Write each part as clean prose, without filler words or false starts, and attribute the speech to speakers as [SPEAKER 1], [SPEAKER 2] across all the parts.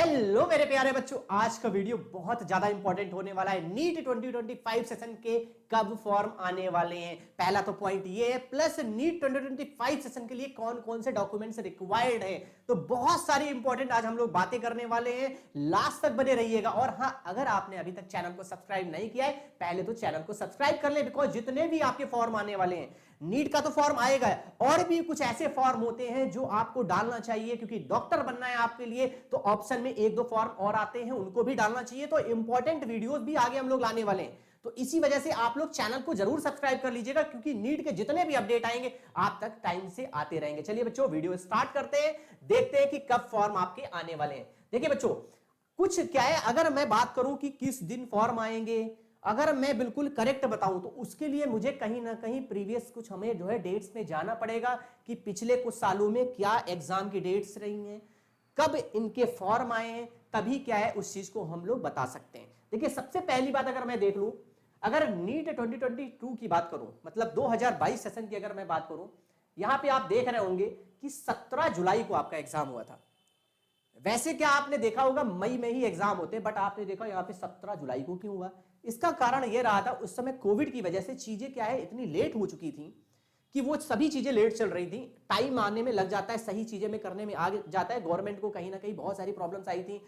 [SPEAKER 1] Hello मेरे प्यारे बच्चों, आज का वीडियो बहुत ज्यादा इंपॉर्टेंट होने वाला है। नीट 2025 सेशन के कब फॉर्म आने वाले हैं, पहला तो पॉइंट ये है। प्लस नीट 2025 सेशन के लिए कौन कौन से डॉक्यूमेंट्स रिक्वायर्ड है, तो बहुत सारी इंपॉर्टेंट आज हम लोग बातें करने वाले हैं। लास्ट तक बने रहिएगा। और हाँ, अगर आपने अभी तक चैनल को सब्सक्राइब नहीं किया है, पहले तो चैनल को सब्सक्राइब कर ले, बिकॉज जितने भी आपके फॉर्म आने वाले हैं, नीट का तो फॉर्म आएगा, और भी कुछ ऐसे फॉर्म होते हैं जो आपको डालना चाहिए, क्योंकि डॉक्टर बनना है आपके लिए, तो ऑप्शन में एक दो फॉर्म और आते हैं, उनको भी डालना चाहिए। तो इंपॉर्टेंट वीडियोस भी आगे हम लोग लाने वाले हैं, तो इसी वजह से आप लोग चैनल को जरूर सब्सक्राइब कर लीजिएगा, क्योंकि नीट के जितने भी अपडेट आएंगे आप तक टाइम से आते रहेंगे। चलिए बच्चों, वीडियो स्टार्ट करते हैं, देखते हैं कि कब फॉर्म आपके आने वाले हैं। देखिए बच्चों, कुछ क्या है, अगर मैं बात करूं कि किस दिन फॉर्म आएंगे, अगर मैं बिल्कुल करेक्ट बताऊं तो उसके लिए मुझे कहीं ना कहीं प्रीवियस कुछ हमें जो है डेट्स में जाना पड़ेगा कि पिछले कुछ सालों में क्या एग्जाम की डेट्स रही हैं, कब इनके फॉर्म आए हैं, तभी क्या है उस चीज को हम लोग बता सकते हैं। देखिए, सबसे पहली बात अगर मैं देख लूं, अगर नीट 2022 की बात करूं, मतलब 2022 सेशन की अगर मैं बात करूं, यहां पे आप देख रहे होंगे कि 17 जुलाई को आपका एग्जाम हुआ था। वैसे क्या आपने देखा होगा मई में ही एग्जाम होते, बट आपने देखा यहां पे 17 जुलाई को क्यों हुआ। इसका कारण यह रहा था, उस समय कोविड की वजह से चीजें क्या है इतनी लेट हो चुकी थी कि वो सभी चीजें लेट चल रही थी। टाइम आने में लग जाता है, सही चीजें में करने में आगे जाता है। गवर्नमेंट को कहीं ना कहीं बहुत सारी प्रॉब्लम्स आई थी।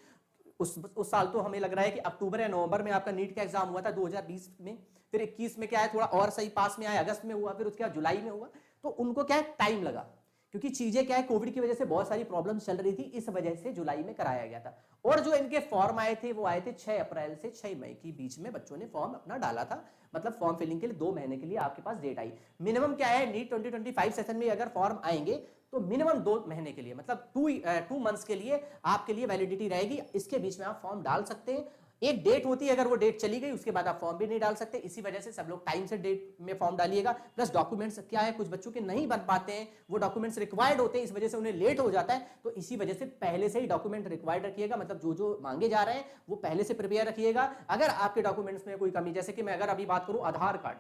[SPEAKER 1] उस साल तो हमें लग रहा है कि अक्टूबर या नवंबर में आपका नीट का एग्जाम हुआ था 2020 में, फिर 21 में क्या है थोड़ा और सही पास में आया, अगस्त में हुआ, फिर उसके बाद जुलाई में हुआ। तो उनको क्या है टाइम लगा, क्योंकि चीजें क्या है कोविड की वजह से बहुत सारी प्रॉब्लम्स चल रही थी, इस वजह से जुलाई में कराया गया था। और जो इनके फॉर्म आए थे वो आए थे 6 अप्रैल से 6 मई के बीच में बच्चों ने फॉर्म अपना डाला था। मतलब फॉर्म फिलिंग के लिए 2 महीने के लिए आपके पास डेट आई। मिनिमम क्या है, नीट 2025 सेशन में अगर फॉर्म आएंगे तो मिनिमम 2 महीने के लिए, मतलब 2 मंथ्स के लिए आपके लिए वैलिडिटी रहेगी। इसके बीच में आप फॉर्म डाल सकते हैं। एक डेट होती है, अगर वो डेट चली गई उसके बाद आप फॉर्म भी नहीं डाल सकते। इसी वजह से सब लोग टाइम से डेट में फॉर्म डालिएगा। प्लस डॉक्यूमेंट्स क्या है, कुछ बच्चों के नहीं बन पाते हैं, वो डॉक्यूमेंट्स रिक्वायर्ड होते हैं, इस वजह से उन्हें लेट हो जाता है। तो इसी वजह से पहले से ही डॉक्यूमेंट रिक्वायर्ड रखिएगा, मतलब जो जो मांगे जा रहे हैं वो पहले से प्रिपेयर रखिएगा। अगर आपके डॉक्यूमेंट्स में कोई कमी, जैसे कि मैं अगर अभी बात करूं आधार कार्ड,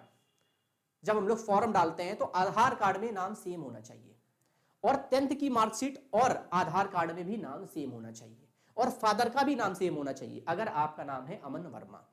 [SPEAKER 1] जब हम लोग फॉर्म डालते हैं तो आधार कार्ड में नाम सेम होना चाहिए, और 10th की मार्कशीट और आधार कार्ड में भी नाम सेम होना चाहिए, और फादर का भी नाम सेम होना चाहिए। अगर आपका नाम है अमन वर्मा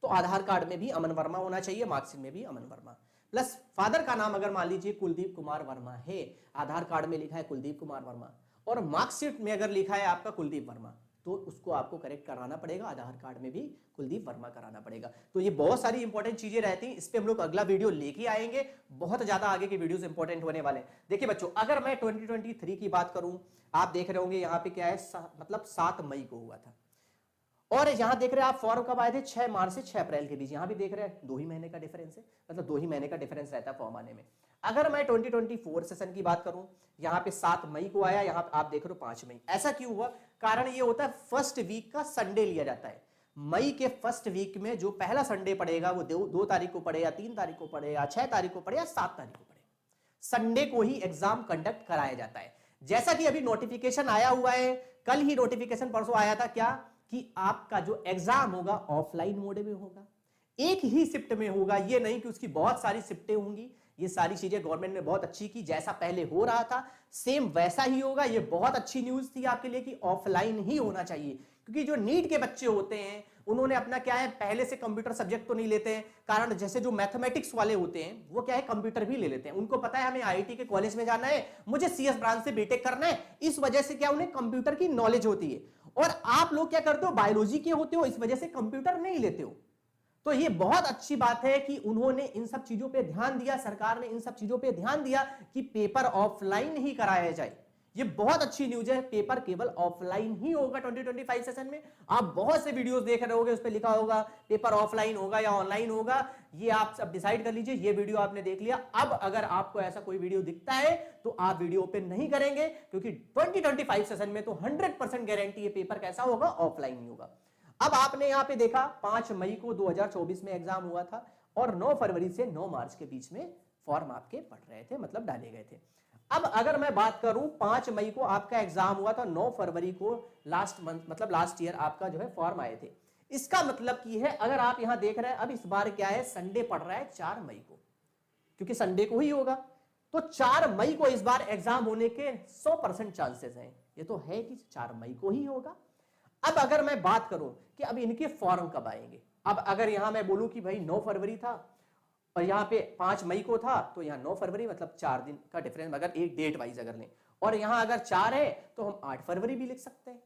[SPEAKER 1] तो आधार कार्ड में भी अमन वर्मा होना चाहिए, मार्कशीट में भी अमन वर्मा। प्लस फादर का नाम अगर मान लीजिए कुलदीप कुमार वर्मा है, आधार कार्ड में लिखा है कुलदीप कुमार वर्मा, और मार्कशीट में अगर लिखा है आपका कुलदीप वर्मा, तो उसको आपको करेक्ट कराना पड़ेगा, आधार कार्ड में भी कुलदीप वर्मा कराना पड़ेगा। तो ये बहुत सारी इंपॉर्टेंट चीजें रहती हैं, इस पे हम लोग अगला वीडियो लेके आएंगे। बहुत ज्यादा आगे के वीडियोस इंपॉर्टेंट होने वाले हैं। देखिए बच्चों, अगर मैं 2023 की बात करूं, आप देख रहे होंगे यहाँ पे क्या है, मतलब 7 मई को हुआ था। और यहां देख रहे हैं आप फॉर्म कब आए थे, 6 मार्च से 6 अप्रैल के बीच। यहां भी देख रहे हैं 2 ही महीने का डिफरेंस है, मतलब 2 ही महीने का डिफरेंस रहता है फॉर्म आने में। अगर मैं 2024 सेशन की बात करूं, यहां पे 7 मई को आया, यहां आप देख रहे हो 5 मई। ऐसा क्यों हुआ, कारण ये होता है फर्स्ट वीक का संडे लिया जाता है। मई के फर्स्ट वीक में जो पहला संडे पड़ेगा वो 2 तारीख को पड़े, या 3 तारीख को पड़े, या 6 तारीख को पड़े, या 7 तारीख को पड़े, संडे को ही एग्जाम कंडक्ट कराया जाता है। जैसा कि अभी नोटिफिकेशन आया हुआ है, कल ही नोटिफिकेशन परसों आया था, क्या कि आपका जो एग्जाम होगा ऑफलाइन मोड में होगा, एक ही शिफ्ट में होगा। ये नहीं कि उसकी बहुत सारी शिफ्टें होंगी। ये सारी चीजें गवर्नमेंट ने बहुत अच्छी की, जैसा पहले हो रहा था सेम वैसा ही होगा। ये बहुत अच्छी न्यूज थी आपके लिए कि ऑफलाइन ही होना चाहिए, क्योंकि जो नीट के बच्चे होते हैं उन्होंने अपना क्या है, पहले से कंप्यूटर सब्जेक्ट तो नहीं लेते हैं, कारण जैसे जो मैथमेटिक्स वाले होते हैं वो क्या है कंप्यूटर भी ले लेते हैं। उनको पता है हमें आईआईटी के कॉलेज में जाना है, मुझे सीएस ब्रांच से बीटेक करना है, इस वजह से क्या उन्हें कंप्यूटर की नॉलेज होती है। और आप लोग क्या करते हो, बायोलॉजी के होते हो, इस वजह से कंप्यूटर नहीं लेते हो। तो ये बहुत अच्छी बात है कि उन्होंने इन सब चीजों पे ध्यान दिया, सरकार ने इन सब चीजों पे ध्यान दिया कि पेपर ऑफलाइन ही कराया जाए। ये बहुत अच्छी न्यूज है, पेपर केवल ऑफलाइन ही होगा 2025 सेशन में। आप बहुत से वीडियोस देख रहे होगे, उस पे लिखा होगा पेपर ऑफलाइन होगा या ऑनलाइन होगा, ये आप सब डिसाइड कर लीजिए। ये वीडियो आपने देख लिया, अब अगर आपको ऐसा कोई वीडियो दिखता है तो आप वीडियो ओपन नहीं करेंगे, क्योंकि 2025 सेशन में तो 100% गारंटी है पेपर कैसा होगा, ऑफलाइन ही होगा। अब आपने यहां पे देखा 5 मई को 2024 में एग्जाम हुआ था, और 9 फरवरी से 9 मार्च के बीच में फॉर्म आपके पड़ रहे थे, मतलब डाले गए थे। अब अगर मैं बात करूं, 5 मई को आपका एग्जाम हुआ था, 9 फरवरी को लास्ट मंथ, मतलब लास्ट ईयर आपका जो है फॉर्म आए थे। इसका मतलब की है, अगर आप यहां देख रहे हैं, अब इस बार क्या है, संडे पड़ रहा है 4 मई को, क्योंकि संडे को ही होगा, तो 4 मई को इस बार एग्जाम होने के 100% चांसेस हैं। ये तो है कि 4 मई को ही होगा। अब अगर मैं बात करूं कि अब इनके फॉर्म कब आएंगे, अब अगर यहां मैं बोलूं कि भाई 9 फरवरी था और यहाँ पे 5 मई को था, तो यहाँ 9 फरवरी मतलब 4 दिन का डिफरेंस अगर एक डेट वाइज अगर लें, और यहाँ अगर 4 है तो हम 8 फरवरी भी लिख सकते हैं।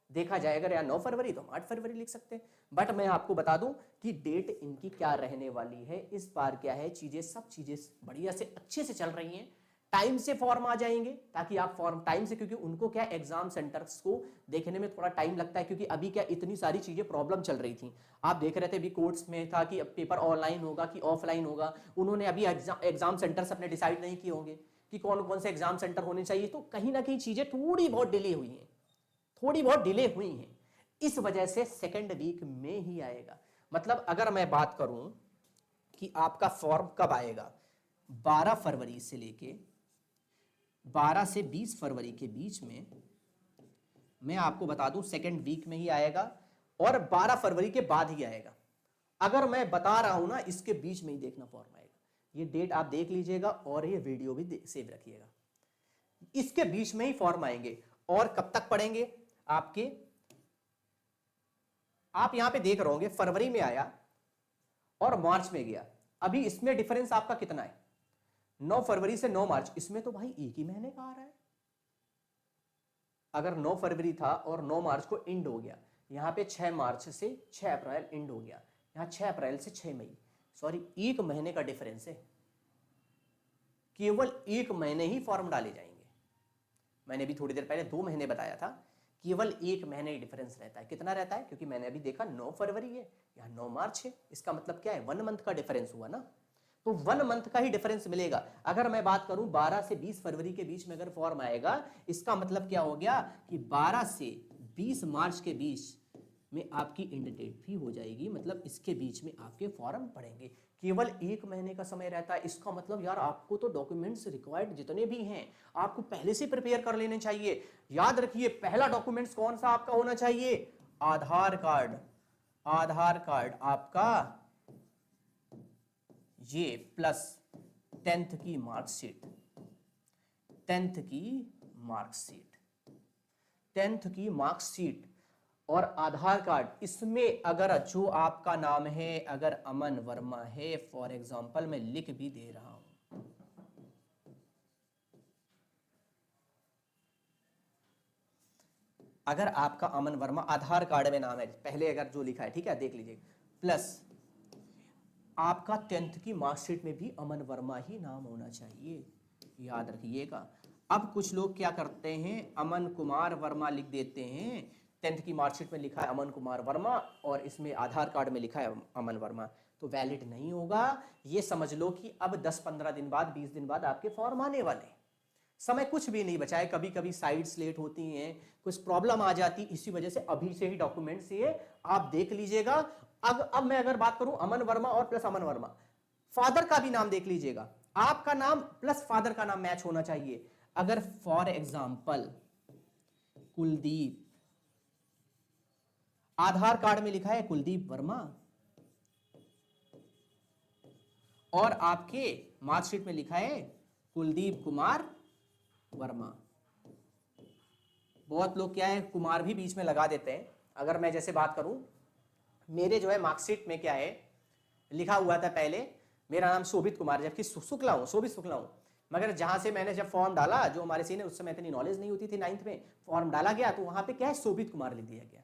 [SPEAKER 1] देखा जाए अगर यहाँ 9 फरवरी तो हम 8 फरवरी लिख सकते हैं। बट मैं आपको बता दूं कि डेट इनकी क्या रहने वाली है इस बार, क्या है चीजें, सब चीजें बढ़िया से अच्छे से चल रही हैं। टाइम से फॉर्म आ जाएंगे ताकि आप फॉर्म टाइम से, क्योंकि उनको क्या एग्जाम सेंटर्स को देखने में थोड़ा टाइम लगता है, क्योंकि अभी क्या इतनी सारी चीजें प्रॉब्लम चल रही थी। आप देख रहे थे अभी कोर्ट्स में था कि अब पेपर ऑनलाइन होगा कि ऑफलाइन होगा, उन्होंने अभी एग्जाम सेंटर्स अपने डिसाइड नहीं किए होंगे कि कौन कौन से एग्जाम सेंटर होने चाहिए, तो कहीं ना कहीं चीजें थोड़ी बहुत डिले हुई हैं, थोड़ी बहुत डिले हुई हैं। इस वजह से सेकेंड वीक में ही आएगा। मतलब अगर मैं बात करूं कि आपका फॉर्म कब आएगा, 12 फरवरी से लेके 12 से 20 फरवरी के बीच में, मैं आपको बता दूं सेकेंड वीक में ही आएगा और 12 फरवरी के बाद ही आएगा। अगर मैं बता रहा हूं ना इसके बीच में ही देखना फॉर्म आएगा, ये डेट आप देख लीजिएगा और ये वीडियो भी सेव रखिएगा, इसके बीच में ही फॉर्म आएंगे। और कब तक पढ़ेंगे आपके, आप यहां पे देख रहे होंगे फरवरी में आया और मार्च में गया, अभी इसमें डिफरेंस आपका कितना है, 9 फरवरी से 9 मार्च, इसमें तो भाई एक ही महीने का आ रहा है। अगर 9 फरवरी था और 9 मार्च को एंड हो गया, यहां पे 6 मार्च से 6 अप्रैल एंड हो गया, यहां 6 अप्रैल से 6 मई, सॉरी एक महीने का डिफरेंस है, केवल एक महीने ही फॉर्म डाले जाएंगे। मैंने भी थोड़ी देर पहले 2 महीने बताया था, केवल एक महीने डिफरेंस रहता है। कितना रहता है, क्योंकि मैंने अभी देखा 9 फरवरी है, यहाँ 9 मार्च है, इसका मतलब क्या है 1 मंथ का डिफरेंस हुआ ना, तो 1 मंथ का ही डिफरेंस मिलेगा। अगर मैं बात करूं 12 से 20 फरवरी के बीच में अगर फॉर्म आएगा, इसका मतलब क्या हो गया कि 12 से 20 मार्च के बीच में आपकी एंड डेट भी हो जाएगी, मतलब इसके बीच में आपके फॉर्म पड़ेंगे। केवल एक महीने का समय रहता है। इसका मतलब यार आपको तो डॉक्यूमेंट्स रिक्वायर्ड जितने भी हैं आपको पहले से प्रिपेयर कर लेने चाहिए। याद रखिए पहला डॉक्यूमेंट्स कौन सा आपका होना चाहिए, आधार कार्ड, आधार कार्ड आपका ये प्लस 10th की मार्कशीट, 10th की मार्कशीट, 10th की मार्कशीट और आधार कार्ड। इसमें अगर जो आपका नाम है अगर अमन वर्मा है, फॉर एग्जांपल मैं लिख भी दे रहा हूं, अगर आपका अमन वर्मा आधार कार्ड में नाम है पहले अगर जो लिखा है, ठीक है देख लीजिए, प्लस आपका 10th की मार्कशीट में भी अमन वर्मा ही नाम होना चाहिए, याद रखिएगा। अब कुछ लोग क्या करते हैं, अमन कुमार वर्मा लिख देते हैं, 10th की मार्कशीट में लिखा है अमन कुमार वर्मा और इसमें आधार कार्ड में लिखा है अमन वर्मा, तो वैलिड नहीं होगा। ये समझ लो कि अब 10-15 दिन बाद 20 दिन बाद आपके फॉर्म आने वाले, समय कुछ भी नहीं बचा है। कभी कभी साइड्स लेट होती हैं, कुछ प्रॉब्लम आ जाती, इसी वजह से अभी से ही डॉक्यूमेंट्स ये आप देख लीजिएगा। अब मैं अगर बात करूं अमन वर्मा और प्लस अमन वर्मा, फादर का भी नाम देख लीजिएगा, आपका नाम प्लस फादर का नाम मैच होना चाहिए। अगर for example Kuldeep, Aadhaar card में लिखा है कुलदीप वर्मा और आपके मार्कशीट में लिखा है कुलदीप कुमार वर्मा, बहुत लोग क्या है कुमार भी बीच में लगा देते हैं। अगर मैं जैसे बात करूं, मेरे जो है मार्कशीट में क्या है लिखा हुआ था, पहले मेरा नाम शोभित कुमार, जबकि शुक्ला हूं, शोभित शुक्ला हूं, मगर जहां से मैंने जब फॉर्म डाला, जो हमारे सीनियर उस समय इतनी नॉलेज नहीं होती थी 9th में, फॉर्म डाला गया तो वहां पे क्या है शोभित कुमार लिख दिया गया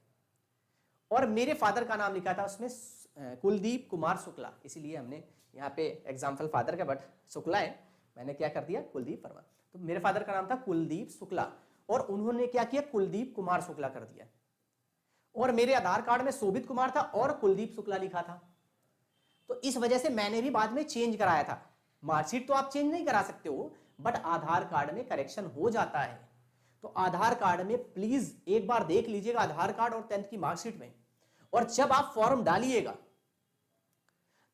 [SPEAKER 1] और मेरे फादर का नाम लिखा था उसमें कुलदीप कुमार शुक्ला, इसीलिए हमने यहाँ पे एग्जाम्पल फादर का बट शुक्ला है, मैंने क्या कर दिया कुलदीप वर्मा। तो मेरे फादर का नाम था कुलदीप शुक्ला और उन्होंने क्या किया कुलदीप कुमार शुक्ला कर दिया, और मेरे आधार कार्ड में शोभित कुमार था और कुलदीप शुक्ला लिखा था, तो इस वजह से मैंने भी बाद में चेंज कराया था। मार्कशीट तो आप चेंज नहीं करा सकते हो बट आधार कार्ड में करेक्शन हो जाता है। तो आधार कार्ड में प्लीज एक बार देख लीजिएगा आधार कार्ड और 10th की मार्कशीट में, और जब आप फॉर्म डालिएगा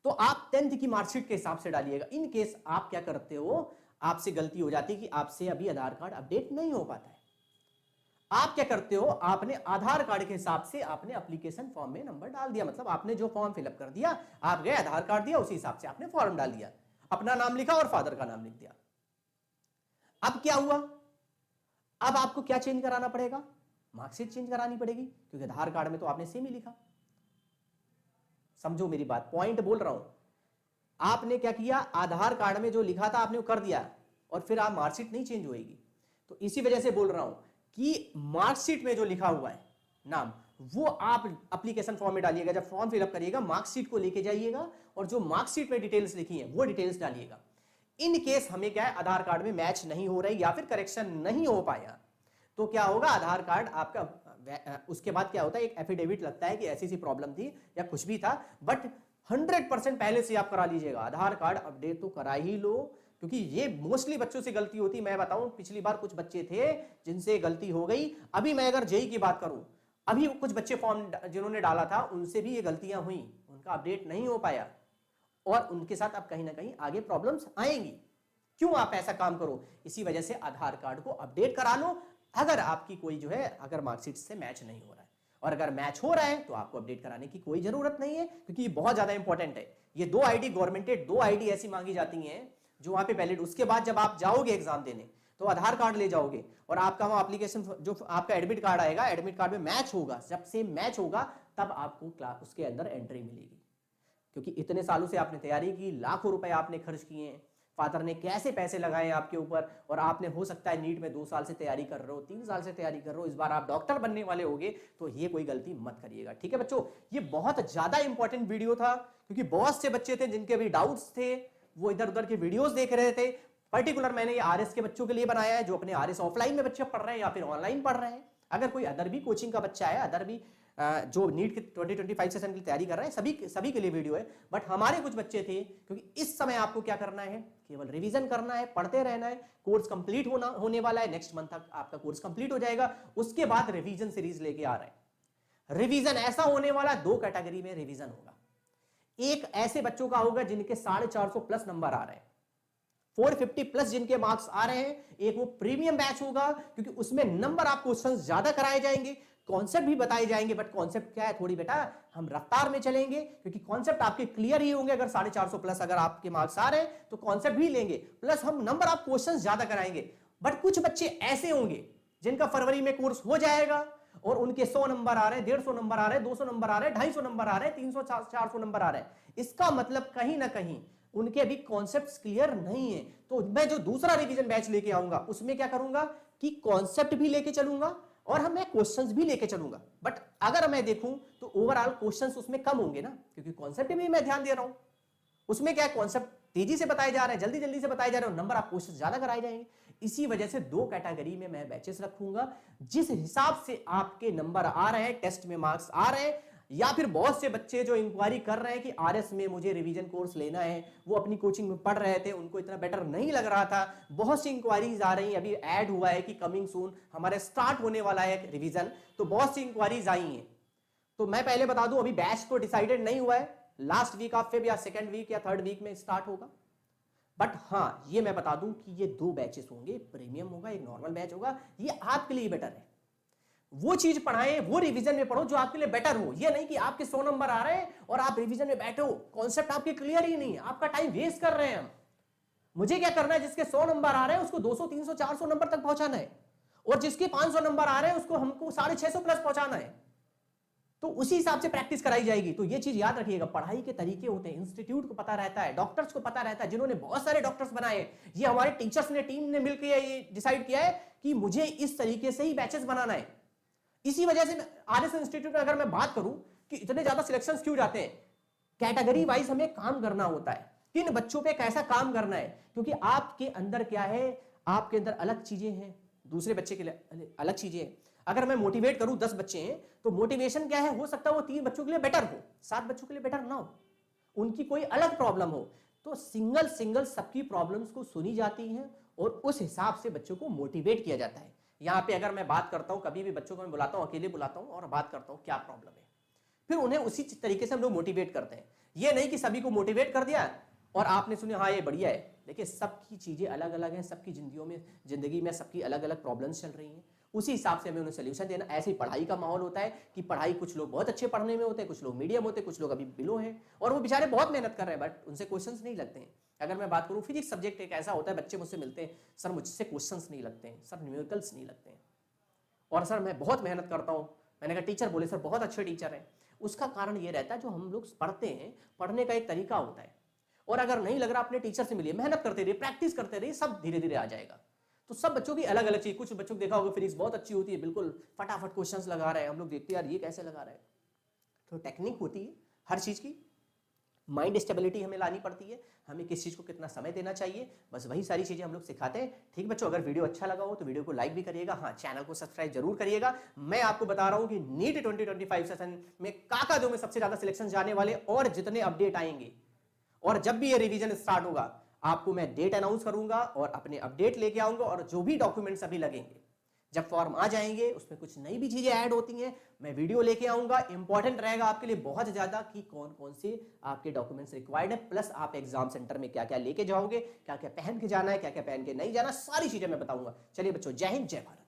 [SPEAKER 1] तो आप 10th की मार्कशीट के हिसाब से डालिएगा। इन केस आप क्या करते हो, आपसे गलती हो जाती है कि आपसे अभी आधार कार्ड अपडेट नहीं हो पाता है, आप क्या करते हो, आपने आधार कार्ड के हिसाब से आपने एप्लीकेशन फॉर्म में नंबर डाल दिया, मतलब आपने जो फॉर्म फिलअप कर दिया, आप गए आधार कार्ड दिया, उसी हिसाब से आपने फॉर्म डाल दिया, अपना नाम लिखा और फादर का नाम लिख दिया। अब क्या हुआ, अब आपको क्या चेंज कराना पड़ेगा, मार्कशीट चेंज करानी पड़ेगी, क्योंकि आधार कार्ड में तो आपने सेम ही लिखा। समझो मेरी बात, पॉइंट बोल रहा हूं। आपने क्या किया, आधार कार्ड में जो लिखा था आपने वो कर दिया, और फिर आप मार्कशीट नहीं चेंज होएगी। तो इसी वजह से बोल रहा हूं कि मार्कशीट में जो लिखा हुआ है नाम, वो आप एप्लीकेशन फॉर्म में डालिएगा। जब फॉर्म फिलअप करिएगा, मार्कशीट को लेके जाइएगा और जो मार्कशीट में डिटेल्स लिखी है वो डिटेल्स डालिएगा। इन केस हमें क्या है, आधार कार्ड में मैच नहीं हो रही या फिर करेक्शन नहीं हो पाया, तो क्या होगा, आधार कार्ड आपका उसके बाद क्या होता है, एक एफिडेविट लगता है कि ऐसी सी प्रॉब्लम थी या कुछ भी था, बट 100% पहले से आप करा लीजिएगा। आधार कार्ड अपडेट तो करा ही लो, क्योंकि ये मोस्टली बच्चों से गलती होती। मैं बताऊं, पिछली बार कुछ बच्चे थे जिनसे गलती हो गई। अभी मैं अगर जेई की बात करूं, अभी कुछ बच्चे फॉर्म जिन्होंने डाला था उनसे भी ये गलतियां हुई, उनका अपडेट नहीं हो पाया, और उनके साथ अब कहीं ना कहीं आगे प्रॉब्लम्स आएंगी। क्यों आप ऐसा काम करो, इसी वजह से आधार कार्ड को अपडेट करा लो। अगर आपकी कोई जो है, अगर मार्कशीट से मैच नहीं हो रहा है, और अगर मैच हो रहा है तो आपको अपडेट कराने की कोई जरूरत नहीं है, क्योंकि ये बहुत ज्यादा इंपॉर्टेंट है। ये 2 आईडी गवर्नमेंटेड 2 आईडी ऐसी मांगी जाती हैं जो वहां पे वैलिड, उसके बाद जब आप जाओगे एग्जाम देने तो आधार कार्ड ले जाओगे, और आपका वहां एप्लीकेशन जो आपका एडमिट कार्ड आएगा, एडमिट कार्ड में मैच होगा, जब से मैच होगा तब आपको उसके अंदर एंट्री मिलेगी। क्योंकि इतने सालों से आपने तैयारी की, लाखों रुपए आपने खर्च किए हैं, फादर ने कैसे पैसे लगाए आपके ऊपर, और आपने हो सकता है नीट में 2 साल से तैयारी कर रहे हो, 3 साल से तैयारी कर रहे हो, इस बार आप डॉक्टर बनने वाले होगे, तो ये कोई गलती मत करिएगा। ठीक है बच्चों, ये बहुत ज्यादा इंपॉर्टेंट वीडियो था, क्योंकि बहुत से बच्चे थे जिनके भी डाउट्स थे, वो इधर उधर के वीडियोस देख रहे थे। पर्टिकुलर मैंने ये आरएस के बच्चों के लिए बनाया है, जो अपने आरएस ऑफलाइन में बच्चे पढ़ रहे हैं या फिर ऑनलाइन पढ़ रहे हैं। अगर कोई अदर भी कोचिंग का बच्चा है, अदर भी जो नीट के 2025 सेशन की तैयारी कर रहे हैं, सभी के लिए वीडियो है। बट हमारे कुछ बच्चे थे, क्योंकि इस समय आपको क्या करना है, केवल रिवीजन करना है, पढ़ते रहना है। कोर्स कंप्लीट होने वाला है, नेक्स्ट मंथ तक आपका कोर्स कंप्लीट हो जाएगा। उसके बाद रिवीजन सीरीज लेके आ रहे हैं। रिवीजन ऐसा होने वाला, 2 कैटेगरी में रिवीजन होगा। एक ऐसे बच्चों का होगा जिनके 450 प्लस नंबर आ रहे हैं, 450 प्लस जिनके मार्क्स आ रहे हैं। एक वो प्रीमियम बैच होगा, क्योंकि उसमें नंबर आप क्वेश्चंस ज्यादा कराए जाएंगे, कॉन्सेप्ट भी बताए जाएंगे। बट कॉन्सेप्ट क्या है, थोड़ी बेटा हम रफ्तार में चलेंगे, क्योंकि कॉन्सेप्ट आपके क्लियर ही होंगे। अगर 450 प्लस अगर आपके मार्क्स आ रहे हैं तो कॉन्सेप्ट भी लेंगे, प्लस हम नंबर आप क्वेश्चन ज्यादा कराएंगे। बट कुछ बच्चे ऐसे होंगे जिनका फरवरी में कोर्स हो जाएगा और उनके 100 नंबर आ रहे हैं, 150 नंबर आ रहे हैं, 200 नंबर आ रहे हैं, 250 नंबर आ रहे हैं, 300 400 नंबर आ रहे हैं। इसका मतलब कहीं ना कहीं उनके अभी कॉन्सेप्ट्स क्लियर नहीं है। तो मैं जो दूसरा रिवीजन बैच लेके आऊंगा, उसमें क्या करूंगा कि कॉन्सेप्ट भी लेके चलूंगा और मैं क्वेश्चंस भी लेके चलूंगा। बट अगर मैं देखूं तो ओवरऑल क्वेश्चंस उसमें कम होंगे ना, क्योंकि कॉन्सेप्ट भी मैं ध्यान दे रहा हूं। उसमें क्या है, कॉन्सेप्ट तेजी से बताए जा रहे हैं, जल्दी जल्दी से बताए जा रहे हैं, नंबर आप क्वेश्चन ज्यादा कराए जाएंगे। इसी वजह से 2 कैटेगरी में मैं बैचेस रखूंगा। जिस हिसाब से आपके नंबर आ रहे हैं, टेस्ट में मार्क्स आ रहे हैं, या फिर बहुत से बच्चे जो इंक्वायरी कर रहे हैं कि आरएस में मुझे रिवीजन कोर्स लेना है, वो अपनी कोचिंग में पढ़ रहे थे, उनको इतना बेटर नहीं लग रहा था, बहुत सी इंक्वायरीज आ रही हैं। अभी ऐड हुआ है कि कमिंग सून हमारे स्टार्ट होने वाला है रिवीजन, तो बहुत सी इंक्वायरीज आई हैं। तो मैं पहले बता दूं, अभी बैच तो डिसाइडेड नहीं हुआ है, लास्ट वीक ऑफ फेब या सेकंड वीक या थर्ड वीक में स्टार्ट होगा। बट हाँ, ये मैं बता दूं कि ये 2 बैचेस होंगे, प्रीमियम होगा, एक नॉर्मल बैच होगा। ये आपके लिए बेटर है, वो चीज पढ़ाएं, वो रिवीजन में पढ़ो जो आपके लिए बेटर हो। ये नहीं कि आपके 100 नंबर आ रहे हैं और आप रिवीजन में बैठे हो, कॉन्सेप्ट आपके क्लियर ही नहीं है, आपका टाइम वेस्ट कर रहे हैं हम। मुझे क्या करना है, जिसके 100 नंबर आ रहे हैं उसको 200 300 400 नंबर तक पहुंचाना है, और जिसके 500 नंबर आ रहे हैं उसको हमको 650 प्लस पहुंचाना है। तो उसी हिसाब से प्रैक्टिस कराई जाएगी। तो ये चीज याद रखिएगा, पढ़ाई के तरीके होते हैं, इंस्टीट्यूट को पता रहता है, डॉक्टर्स को पता रहता है, जिन्होंने बहुत सारे डॉक्टर्स बनाए। ये हमारे टीचर्स ने, टीम ने मिलकर ये डिसाइड किया है कि मुझे इस तरीके से ही बैचेस बनाना है। इसी वजह से आरएस इंस्टीट्यूट में अगर मैं बात करूं कि इतने ज्यादा सिलेक्शंस क्यों जाते हैं, कैटेगरी वाइज हमें काम करना होता है, किन बच्चों पे कैसा काम करना है, क्योंकि आपके अंदर क्या है, आपके अंदर अलग चीजें हैं, दूसरे बच्चे के लिए अलग चीजें हैं। अगर मैं मोटिवेट करूं 10 बच्चे हैं तो मोटिवेशन क्या है, हो सकता है वो 3 बच्चों के लिए बेटर हो, 7 बच्चों के लिए बेटर ना हो, उनकी कोई अलग प्रॉब्लम हो। तो सिंगल सबकी प्रॉब्लम्स को सुनी जाती हैं और उस हिसाब से बच्चों को मोटिवेट किया जाता है। यहाँ पे अगर मैं बात करता हूँ, कभी भी बच्चों को मैं बुलाता हूँ, अकेले बुलाता हूँ और बात करता हूँ क्या प्रॉब्लम है, फिर उन्हें उसी तरीके से हम लोग मोटिवेट करते हैं। ये नहीं कि सभी को मोटिवेट कर दिया और आपने सुने हाँ ये बढ़िया है। देखिए सबकी चीजें अलग अलग हैं, सबकी जिंदगी में सबकी अलग अलग प्रॉब्लम्स चल रही हैं, उसी हिसाब से हमें उन्हें सोल्यूशन देना। ऐसे ही पढ़ाई का माहौल होता है कि पढ़ाई कुछ लोग बहुत अच्छे पढ़ने में होते हैं, कुछ लोग मीडियम होते हैं, कुछ लोग अभी बिलो हैं और वो बेचारे बहुत मेहनत कर रहे हैं बट उनसे क्वेश्चंस नहीं लगते हैं। अगर मैं बात करूं फिजिक्स सब्जेक्ट एक ऐसा होता है, बच्चे मुझसे मिलते हैं, सर मुझसे क्वेश्चंस नहीं लगते हैं, सर न्यूमेरिकल्स नहीं लगते हैं। और सर मैं बहुत मेहनत करता हूँ। मैंने कहा टीचर बोले सर बहुत अच्छे टीचर हैं। उसका कारण ये रहता है जो हम लोग पढ़ते हैं, पढ़ने का एक तरीका होता है, और अगर नहीं लग रहा अपने टीचर से मिलिए, मेहनत करते रहिए, प्रैक्टिस करते रहिए, सब धीरे धीरे आ जाएगा। तो सब बच्चों की अलग अलग चीज, कुछ बच्चों को देखा होगा फिजिक्स बहुत अच्छी होती है, बिल्कुल फटाफट क्वेश्चंस लगा रहे हैं, हम लोग देखते हैं यार ये कैसे लगा रहे हैं। तो टेक्निक होती है हर चीज की, माइंड स्टेबिलिटी हमें लानी पड़ती है, हमें किस चीज को कितना समय देना चाहिए, बस वही सारी चीजें हम लोग सिखाते हैं। ठीक बच्चों, अगर वीडियो अच्छा लगा हो तो वीडियो को लाइक भी करिएगा, हाँ चैनल को सब्सक्राइब जरूर करिएगा। मैं आपको बता रहा हूं कि नीट 2025 सेशन में काका में सबसे ज्यादा सिलेक्शन जाने वाले और जितने अपडेट आएंगे, और जब भी ये रिवीजन स्टार्ट होगा आपको मैं डेट अनाउंस करूंगा और अपने अपडेट लेके आऊंगा, और जो भी डॉक्यूमेंट्स अभी लगेंगे जब फॉर्म आ जाएंगे उसमें कुछ नई भी चीजें ऐड होती हैं, मैं वीडियो लेके आऊंगा। इंपॉर्टेंट रहेगा आपके लिए बहुत ज्यादा कि कौन कौन से आपके डॉक्यूमेंट्स रिक्वायर्ड है, प्लस आप एग्जाम सेंटर में क्या क्या लेके जाओगे, क्या क्या पहन के जाना है, क्या क्या पहन के नहीं जाना, सारी चीजें मैं बताऊंगा। चलिए बच्चों, जय हिंद जय भारत।